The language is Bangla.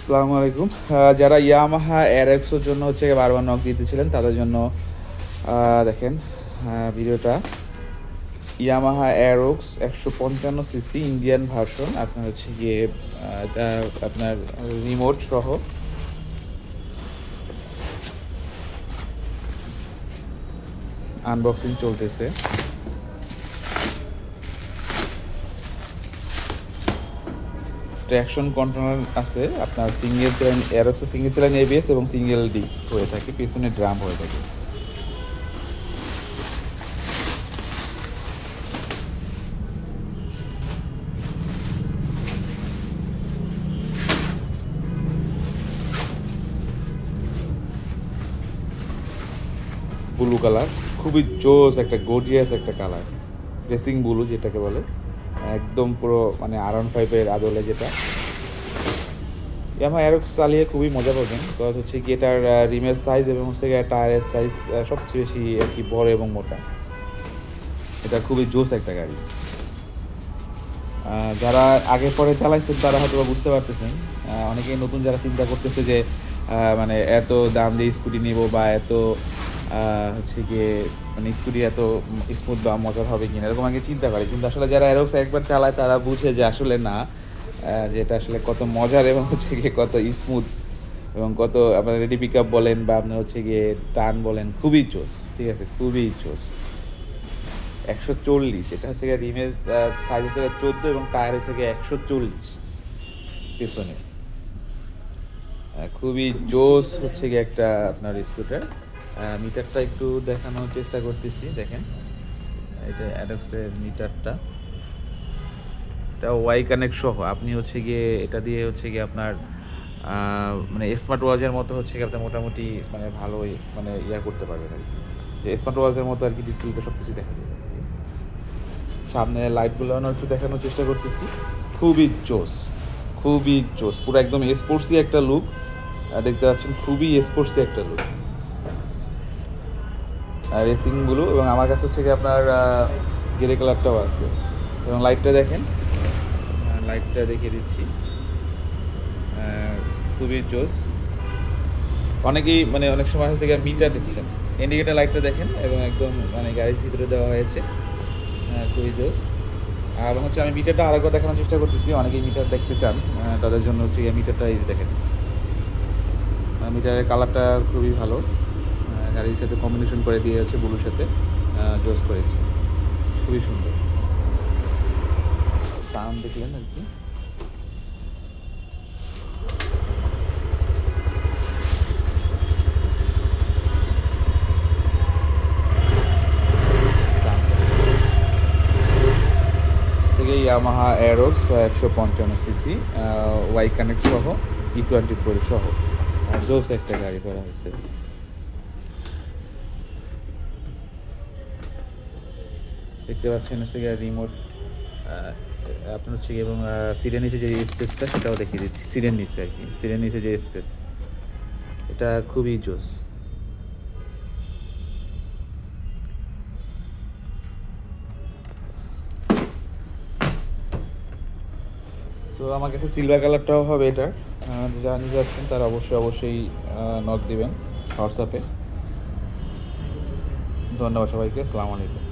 আসসালামু আলাইকুম। যারা ইয়ামাহা এর জন্য হচ্ছে বারবার নক দিতেছিলেন তাদের জন্য দেখেন ভিডিওটা। ইয়ামাহা এরক্স 155 সিসি ইন্ডিয়ান ভার্সন, আপনার হচ্ছে গিয়ে এটা আপনার রিমোট সহ। আনবক্সিং চলতেছে। ট্র্যাকশন কন্ট্রোলার আছে আপনার, সিঙ্গেল চ্যানেল এরক্সে সিঙ্গেল চ্যানেল এবিএস এবং সিঙ্গেল ডিস্ক হয়ে থাকে, পিছনে ড্রাম হয়ে থাকে। ব্লু কালার, খুবই জোস একটা গর্জিয়াস একটা কালার, রেসিং ব্লু যেটাকে বলে, একদম পুরো মানে R15-এর আদলে যেটা। ইয়ামাহা এরক্স চালিয়ে খুবই মজা পাবেন, বিকজ হচ্ছে কি এটার রিমের সাইজ এবং হচ্ছে গিয়ে টায়ারের সাইজ সবচেয়ে বেশি আর কি বড় এবং মোটা। এটা খুবই জোস একটা গাড়ি। যারা আগে পরে চালাইছেন তারা হয়তো বুঝতে পারতেছেন। অনেকেই নতুন যারা চিন্তা করতেছে যে মানে এত দাম দিয়ে স্কুটি নিব বা এত হচ্ছে গিয়ে মানে স্কুটি এত স্মুথ বা মজার হবে কিনা এরকম আগে চিন্তা করে, কিন্তু আসলে যারা এরোক্স একবার চালায় তারা বুঝে যে আসলে না, যে এটা আসলে কত মজার এবং হচ্ছে গিয়ে কত স্মুথ এবং কত আপনার রেডি পিক আপ বলেন বা আপনার হচ্ছে গিয়ে টার্ন বলেন, খুবই চোস। ঠিক আছে, খুবই চোস। 140, এটা হচ্ছে গিয়ে রিমেজ সাইজ হচ্ছে 14 এবং টায়ার হচ্ছে গিয়ে 140 পিছনে। খুবই জোস হচ্ছে গিয়ে একটা আপনার স্কুটার। মিটারটা একটু দেখানোর চেষ্টা করতেছি, দেখেন এটা অ্যাডক্সের মিটারটা, এটা ওয়াই কানেক্ট সহ। আপনি হচ্ছে গিয়ে এটা দিয়ে হচ্ছে গিয়ে আপনার মানে স্মার্ট ওয়াচের মতো হচ্ছে গিয়ে আপনার মোটামুটি মানে ভালোই মানে করতে পারবেন আর কি, যে স্মার্ট ওয়াচের মতো আর কি ডিসপ্লেতে সব কিছু দেখা যাবে। সামনে লাইটগুলো একটু দেখানোর চেষ্টা করতেছি, খুবই জোস, খুবই জোস, পুরো একদম স্পোর্টসি একটা লুক দেখতে পাচ্ছেন, খুবই স্পোর্টসি একটা লুক, রেসিং ব্লু। এবং আমার কাছে হচ্ছে কি আপনার গ্রে কালারটাও আছে। এবং লাইটটা দেখেন, লাইটটা দেখিয়ে দিচ্ছি, খুবই জোস। অনেকেই মানে অনেক সময় হচ্ছে গিয়ে মিটার দিচ্ছেন, ইন্ডিকেটার লাইটটা দেখেন এবং একদম মানে গাড়ির ভিতরে দেওয়া হয়েছে, খুবই জোস। আর হচ্ছে আমি মিটারটা আরেকবার দেখানোর চেষ্টা করতেছি, অনেকেই মিটার দেখতে চান, তাদের জন্য হচ্ছে মিটারটা এই দেখেন। মিটারের কালারটা খুবই ভালো, গাড়ির সাথে কম্বিনেশন করে দিয়ে আছে, ব্লুর সাথে জোস করেছে, খুবই সুন্দর। সাউন্ড দেখলেন আর কি। ইয়ামাহা এরোক্স 155 সিসি ওয়াই কানেক্ট সহ E24 সহ জোস একটা গাড়ি করা হয়েছে। দেখতে পাচ্ছেন হচ্ছে গিয়ে রিমোট আপনার হচ্ছে এবং সিটের নিচে যে স্পেসটা সেটাও দেখিয়ে দিচ্ছি, সিটের নিচে আর কি, সিটের নিচে যে স্পেস, এটা খুবই জোস। তো আমার কাছে সিলভার কালারটাও হবে এটা, যারা নিতে যাচ্ছেন তারা অবশ্যই নক দিবেন হোয়াটসঅ্যাপে। ধন্যবাদ সবাইকে, আসসালামু আলাইকুম।